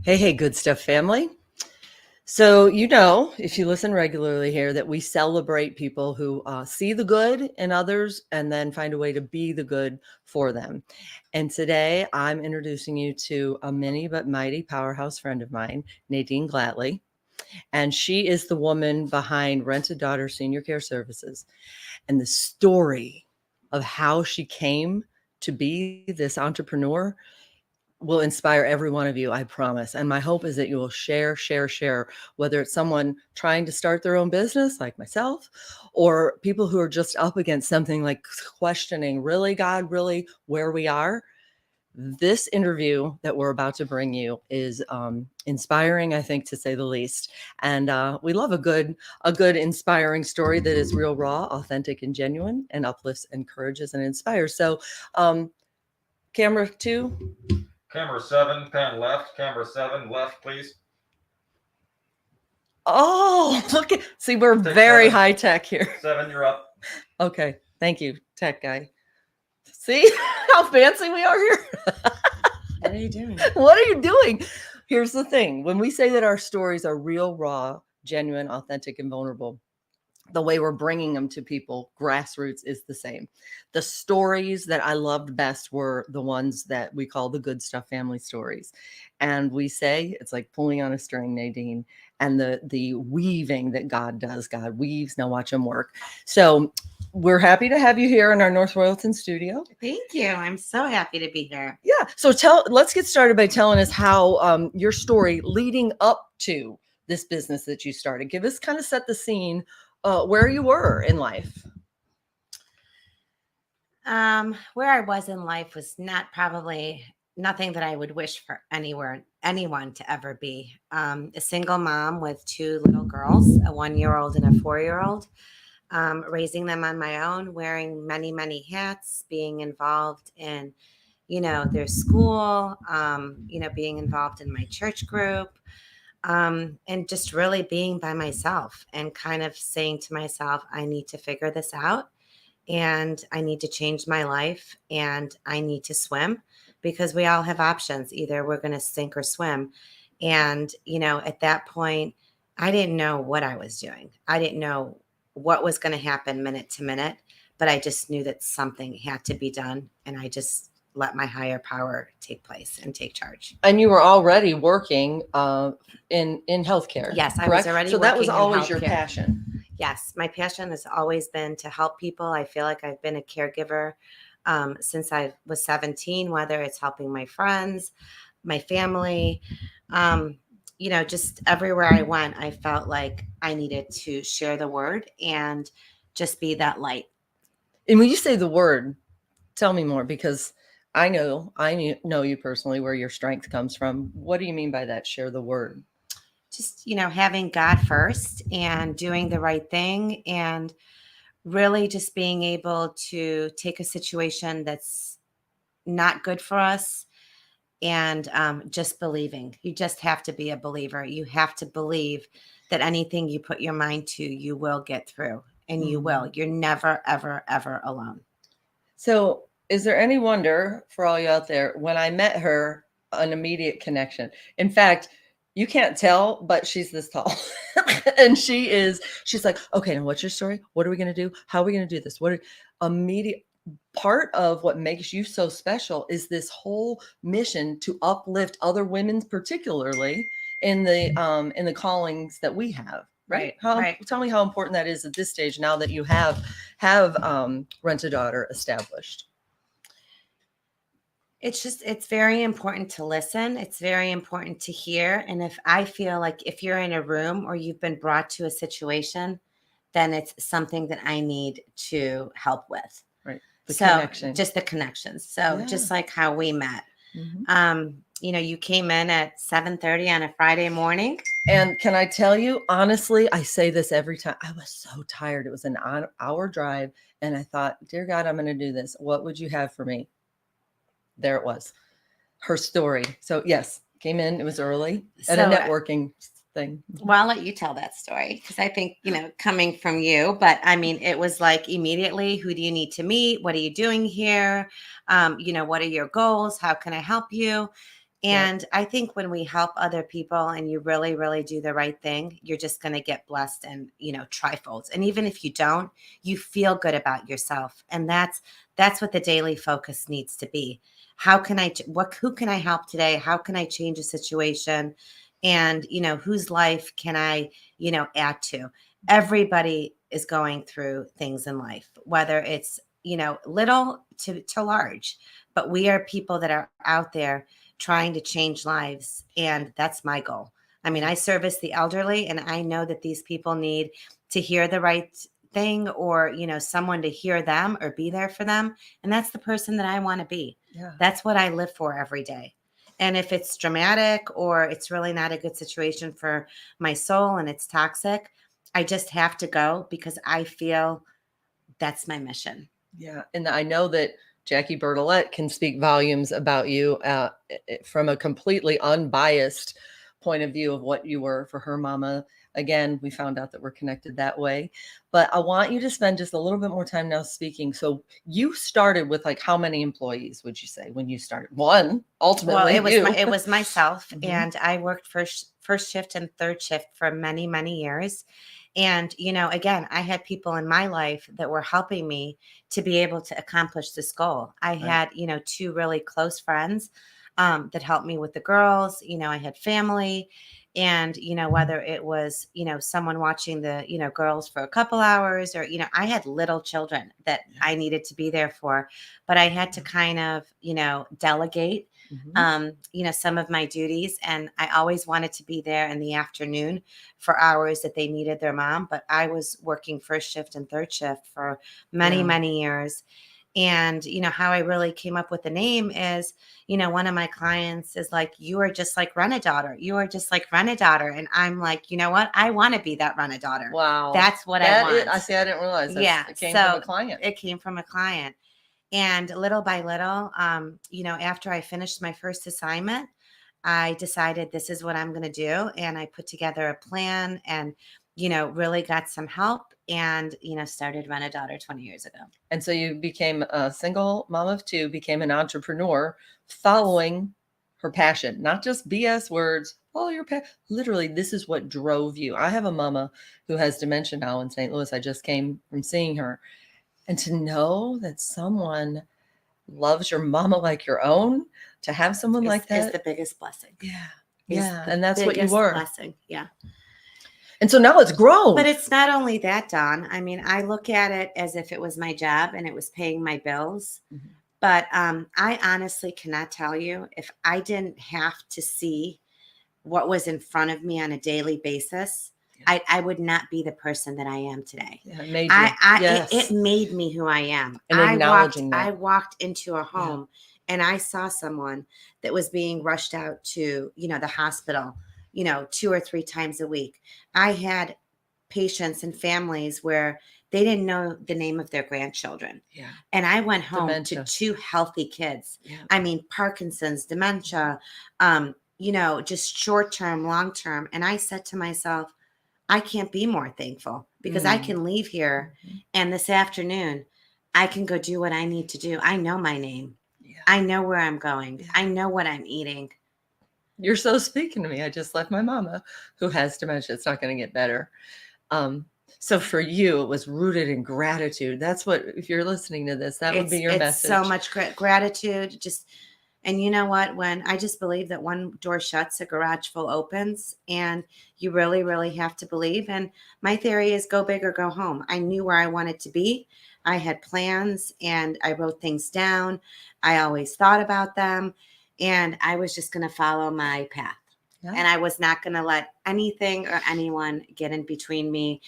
Hey, good stuff, family. So, if you listen regularly here, that we celebrate people who see the good in others and then find a way to be the good for them. And today I'm introducing you to a mini but mighty powerhouse friend of mine, Nadine Glatley. And she is the woman behind Rented Daughter Senior Care Services. And the story of how she came to be this entrepreneur will inspire every one of you, I promise. And my hope is that you will share, whether it's someone trying to start their own business like myself, or people who are just up against something like questioning, really, God, really, where we are. This interview that we're about to bring you is inspiring, I think, to say the least. And we love a good, inspiring story that is real, raw, authentic, and genuine, and uplifts, encourages, and inspires. So, camera 2. Camera 7, pan left. Camera 7, left, please. Oh, look at, see, we're Take very 7. high tech here. 7, you're up. Okay. Thank you, tech guy. See how fancy we are here? What are you doing? What are you doing? Here's the thing. When we say that our stories are real, raw, genuine, authentic, and vulnerable, the way we're bringing them to people, grassroots, is the same. The stories that I loved best were the ones that we call the good stuff family stories. And we say it's like pulling on a string, Nadine, and the weaving that God does. God weaves. Now watch him work. So we're happy to have you here in our North Royalton studio. Thank you. I'm so happy to be here. Yeah. So let's get started by telling us how your story leading up to this business that you started. Give us kind of set the scene where you were in life. Where I was in life was probably nothing that I would wish for anyone to ever be. A single mom with 2 little girls, a 1-year-old and a 4-year-old, raising them on my own, wearing many, many hats, being involved in, their school, being involved in my church group. And just really being by myself and kind of saying to myself, I need to figure this out and I need to change my life and I need to swim because we all have options. Either we're going to sink or swim. And, at that point, I didn't know what I was doing. I didn't know what was going to happen minute to minute, but I just knew that something had to be done. And I just let my higher power take place and take charge. And you were already working in healthcare. Yes, I correct? was already So that was working in always your healthcare. passion. Yes, my passion has always been to help people. I feel like I've been a caregiver since I was 17, whether it's helping my friends, my family, just everywhere I went, I felt like I needed to share the word and just be that light. And when you say the word, tell me more, because I know you personally, where your strength comes from. What do you mean by that? Share the word. Just, having God first and doing the right thing and really just being able to take a situation that's not good for us and just believing. You just have to be a believer. You have to believe that anything you put your mind to, you will get through, and you will. You're never, ever, ever alone. So is there any wonder for all you out there, when I met her, an immediate connection? In fact, you can't tell, but she's this tall. And she's like, okay, now what's your story? What are we going to do? How are we going to do this? Immediate part of what makes you so special is this whole mission to uplift other women, particularly in the callings that we have. Right. Tell me how important that is at this stage, now that you have Rent a Daughter established. It's very important to listen. It's very important to hear. And if I feel like if you're in a room or you've been brought to a situation, then it's something that I need to help with. Right. Just the connections. So just like how we met. Mm-hmm. You came in at 7:30 on a Friday morning. And can I tell you, honestly, I say this every time. I was so tired. It was an hour drive. And I thought, dear God, I'm going to do this. What would you have for me? There it was. Her story. So yes, came in. It was early at a networking thing. Well, I'll let you tell that story because I think, coming from you, but I mean, it was like immediately, who do you need to meet? What are you doing here? What are your goals? How can I help you? And I think when we help other people and you really, really do the right thing, you're just going to get blessed and, trifolds. And even if you don't, you feel good about yourself. And that's what the daily focus needs to be. How can who can I help today? How can I change a situation? And, whose life can I, add to? Everybody is going through things in life, whether it's, little to large, but we are people that are out there trying to change lives. And that's my goal. I mean, I service the elderly, and I know that these people need to hear the right thing, or, someone to hear them or be there for them. And that's the person that I want to be. Yeah. That's what I live for every day. And if it's dramatic or it's really not a good situation for my soul and it's toxic, I just have to go because I feel that's my mission. Yeah. And I know that Jackie Bertolette can speak volumes about you from a completely unbiased point of view of what you were for her mama. Again, we found out that we're connected that way. But I want you to spend just a little bit more time now speaking. So you started with like how many employees would you say when you started? One, ultimately. Well, it was myself, Mhm. and I worked first shift and third shift for many, many years. And, again, I had people in my life that were helping me to be able to accomplish this goal. I had, two really close friends that helped me with the girls. I had family, and, whether it was, someone watching the, girls for a couple hours, or, I had little children that I needed to be there for, but I had to kind of, delegate some of my duties. And I always wanted to be there in the afternoon for hours that they needed their mom. But I was working first shift and third shift for many, many years. And, how I really came up with the name is, one of my clients is like, you are just like Run-A-Daughter. You are just like Run-A-Daughter. And I'm like, you know what? I want to be that Run-A-Daughter. Wow. That's what I want. I see. I didn't realize that. Yeah. It came from a client. It came from a client. And little by little, after I finished my first assignment, I decided this is what I'm going to do. And I put together a plan and, really got some help and, started Run-A-Daughter 20 years ago. And so you became a single mom of two, became an entrepreneur following her passion, not just BS words, follow your passion. Literally, this is what drove you. I have a mama who has dementia now in St. Louis. I just came from seeing her. And to know that someone loves your mama like your own, to have someone like that is the biggest blessing. Yeah. Yeah. And that's what you were. Blessing. Yeah. And so now it's grown. But it's not only that, Dawn. I mean, I look at it as if it was my job and it was paying my bills. Mm-hmm. But I honestly cannot tell you, if I didn't have to see what was in front of me on a daily basis, I would not be the person that I am today. Yeah, it made you. It made me who I am. And acknowledging I walked into a home and I saw someone that was being rushed out to, the hospital, 2 or 3 times a week. I had patients and families where they didn't know the name of their grandchildren. Yeah. And I went home to 2 healthy kids. Yeah. I mean, Parkinson's, dementia, just short-term, long-term. And I said to myself, I can't be more thankful because I can leave here and this afternoon I can go do what I need to do. I know my name. Yeah. I know where I'm going. Yeah. I know what I'm eating. You're so speaking to me. I just left my mama who has dementia. It's not going to get better. So for you, it was rooted in gratitude. That's what, if you're listening to this, that would be your message. So much gratitude. And you know what? When I just believe that one door shuts, a garage full opens, and you really, really have to believe. And my theory is go big or go home. I knew where I wanted to be. I had plans and I wrote things down. I always thought about them, and I was just going to follow my path. Yeah. And I was not going to let anything or anyone get in between me.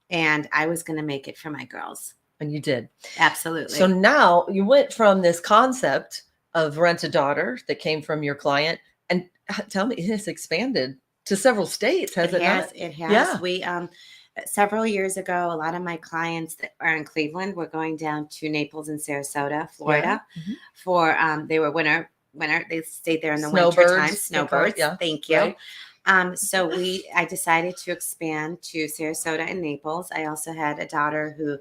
And I was going to make it for my girls. And you did. Absolutely. So now you went from this concept of Rent-A-Daughter that came from your client, and tell me, it has expanded to several states, has it not? It has. Yeah. We several years ago, a lot of my clients that are in Cleveland were going down to Naples and Sarasota, Florida, for they were winter. They stayed there in the winter time. Snowbirds. Yeah. Thank you. Right. So I decided to expand to Sarasota and Naples. I also had a daughter who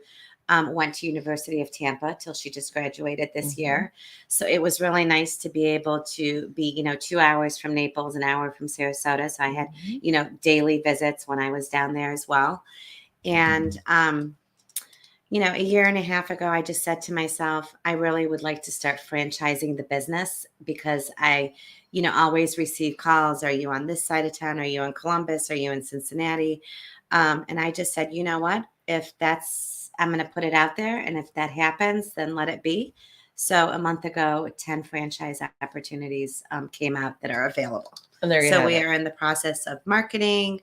went to University of Tampa till she just graduated this Mhm. year. So it was really nice to be able to be, 2 hours from Naples, an hour from Sarasota. So I had, Mhm. daily visits when I was down there as well. And, a year and a half ago, I just said to myself, I really would like to start franchising the business because I, always receive calls. Are you on this side of town? Are you in Columbus? Are you in Cincinnati? And I just said, you know what? I'm going to put it out there. And if that happens, then let it be. So a month ago, 10 franchise opportunities came out that are available. And there you So have we it. are in the process of marketing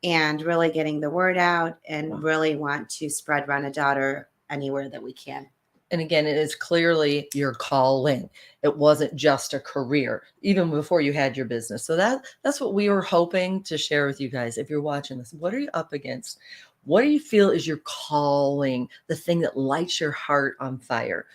and really getting the word out and really want to spread Run a Daughter anywhere that we can. And again, it is clearly your calling. It wasn't just a career, even before you had your business. So that's what we were hoping to share with you guys. If you're watching this, what are you up against? What do you feel is your calling, the thing that lights your heart on fire?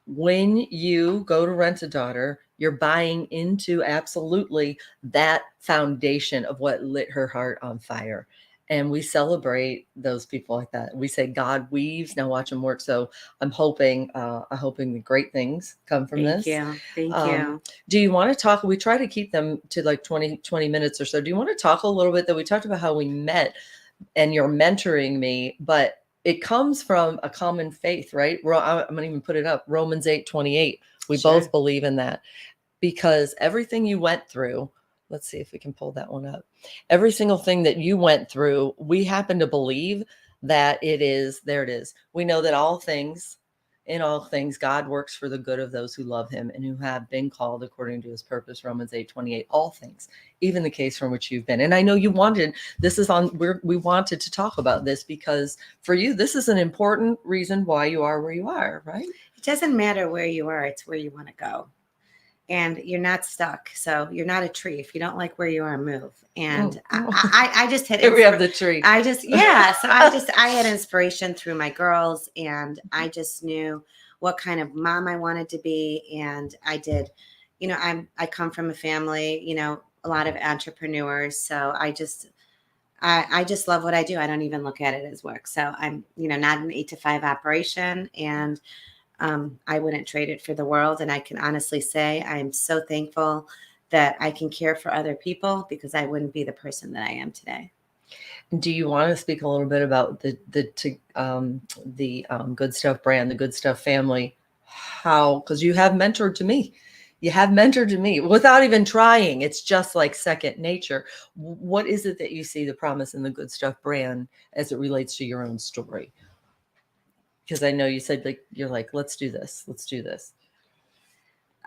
When you go to Rent a Daughter, you're buying into absolutely that foundation of what lit her heart on fire. And we celebrate those people like that. We say God weaves, now watch him work. So I'm hoping the great things come from Thank this. you. Thank you. Do you want to talk? We try to keep them to like 20 minutes or so. Do you want to talk a little bit that we talked about how we met and you're mentoring me, but it comes from a common faith, right? I'm going to even put it up. Romans 8:28. We Sure. both believe in that because everything you went through, let's see if we can pull that one up. Every single thing that you went through, we happen to believe that there it is. We know that in all things, God works for the good of those who love him and who have been called according to his purpose, Romans 8:28, all things, even the case from which you've been. And I know we wanted to talk about this because for you, this is an important reason why you are where you are, right? It doesn't matter where you are, it's where you want to go. And you're not stuck. So you're not a tree. If you don't like where you are, move. And I just had Here we have the tree. So I had inspiration through my girls, and I just knew what kind of mom I wanted to be. And I did, I come from a family, a lot of entrepreneurs. So I just love what I do. I don't even look at it as work. So I'm, not an 8 to 5 operation, and I wouldn't trade it for the world. And I can honestly say I am so thankful that I can care for other people because I wouldn't be the person that I am today. Do you want to speak a little bit about the Good Stuff brand, the Good Stuff family? How? Because you have mentored to me. You have mentored to me without even trying. It's just like second nature. What is it that you see the promise in the Good Stuff brand as it relates to your own story? Because I know you said you're like, let's do this. Let's do this.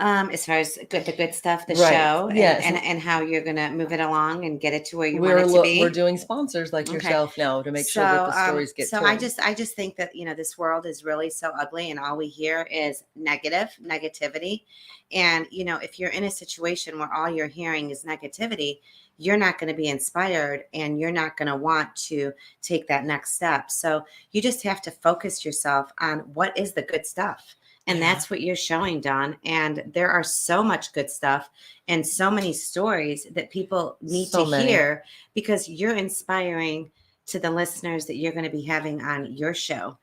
As far as the good stuff, the Right. show, Yes. and how you're gonna move it along and get it to where you want it to be. We're doing sponsors like yourself now to make sure that the stories get told. I just think that this world is really so ugly, and all we hear is negativity. And if you're in a situation where all you're hearing is negativity, you're not going to be inspired, and you're not going to want to take that next step. So you just have to focus yourself on what is the good stuff. And that's what you're showing, Dawn. And there are so much good stuff and so many stories that people need to hear because you're inspiring to the listeners that you're going to be having on your show.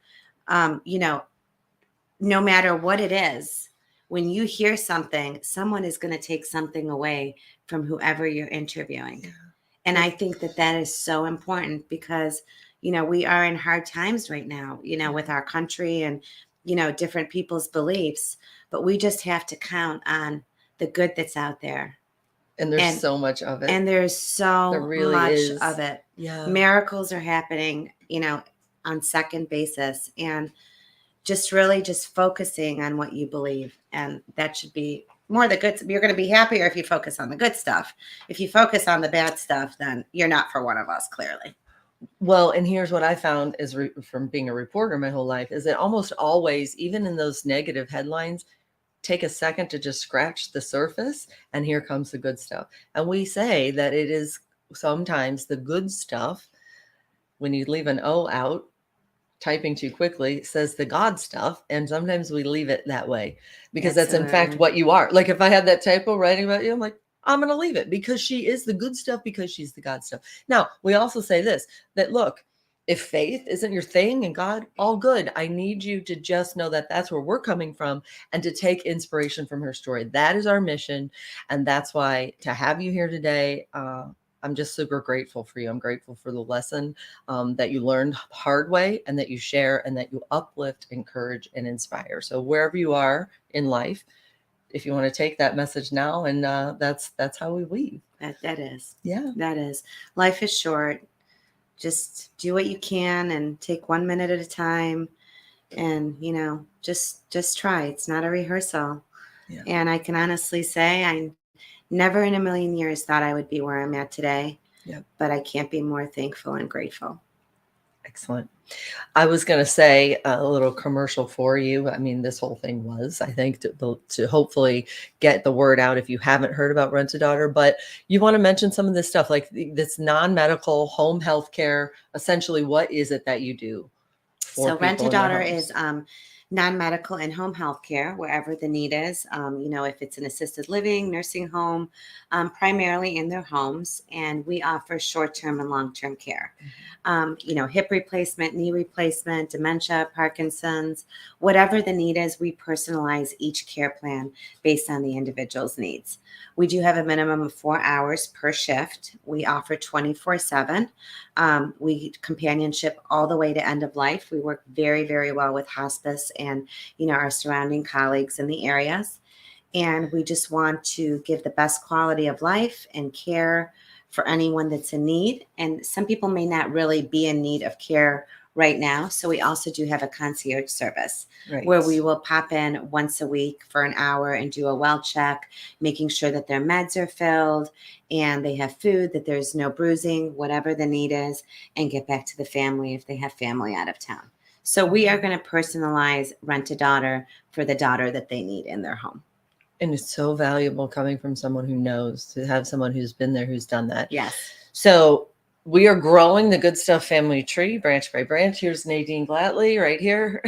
No matter what it is, when you hear something, someone is going to take something away from whoever you're interviewing. Yeah. And I think that is so important because, we are in hard times right now, with our country and different people's beliefs, but we just have to count on the good that's out there. And there's so much of it. And there's so much of it. Yeah. Miracles are happening, on second basis, and just really just focusing on what you believe. And that should be more the good. You're going to be happier if you focus on the good stuff. If you focus on the bad stuff, then you're not for one of us, clearly. Well, and here's what I found is from being a reporter my whole life is that almost always, even in those negative headlines, take a second to just scratch the surface and here comes the good stuff. And we say that it is sometimes the good stuff, when you leave an O out, typing too quickly, says the God stuff. And sometimes we leave it that way because that's in fact what you are. Like if I had that typo writing about you, I'm like, I'm going to leave it because she is the good stuff because she's the God stuff. Now, we also say this, that look, if faith isn't your thing and God, all good. I need you to just know that that's where we're coming from and to take inspiration from her story. That is our mission. And that's why to have you here today, I'm just super grateful for you. I'm grateful for the lesson that you learned hard way and that you share and that you uplift, encourage, and inspire. So wherever you are in life, if you want to take that message now, and that's how we leave. That is. Yeah. That is. Life is short. Just do what you can and take 1 minute at a time, and just try. It's not a rehearsal. Yeah. And I can honestly say I never in a million years thought I would be where I'm at today. Yep. But I can't be more thankful and grateful. Excellent. I was going to say a little commercial for you. I mean, this whole thing was, I think, to hopefully get the word out if you haven't heard about Rent a Daughter, but you want to mention some of this stuff, like this non-medical home health care. Essentially, what is it that you do? So Rent a Daughter is non-medical and home health care wherever the need is. If it's an assisted living, nursing home, primarily in their homes, and we offer short-term and long-term care. Hip replacement, knee replacement, dementia, Parkinson's, whatever the need is, we personalize each care plan based on the individual's needs. We do have a minimum of 4 hours per shift. We offer 24/7. We companionship all the way to end of life. We work very, very well with hospice and, our surrounding colleagues in the areas. And we just want to give the best quality of life and care for anyone that's in need. And some people may not really be in need of care right now. So we also do have a concierge service where we will pop in once a week for an hour and do a well check, making sure that their meds are filled and they have food, that there's no bruising, whatever the need is, and get back to the family if they have family out of town. So we are going to personalize Rent a Daughter for the daughter that they need in their home. And it's so valuable coming from someone who knows, to have someone who's been there, who's done that. Yes. So we are growing the Good Stuff family tree, branch by branch. Here's Nadine Glatley right here.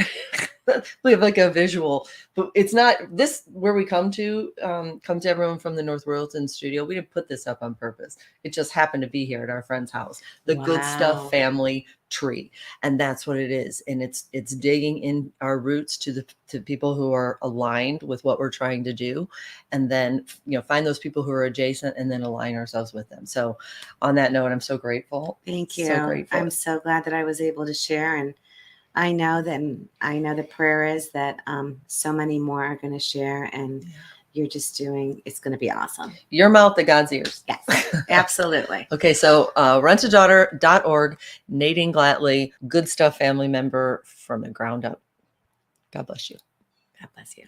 We have like a visual, but it's not this where we come to everyone from the North Royalton studio. We didn't put this up on purpose. It just happened to be here at our friend's house. The Good Stuff family tree, and that's what it is. And it's digging in our roots to people who are aligned with what we're trying to do, and then find those people who are adjacent and then align ourselves with them. So on that note, I'm so grateful. Thank you. So grateful. I'm so glad that I was able to share, and I know the prayer is that so many more are going to share, and you're just doing, it's going to be awesome. Your mouth to God's ears. Yes, absolutely. Okay, so rentadaughter.org, Nadine Glatley, Good Stuff family member from the ground up. God bless you. God bless you.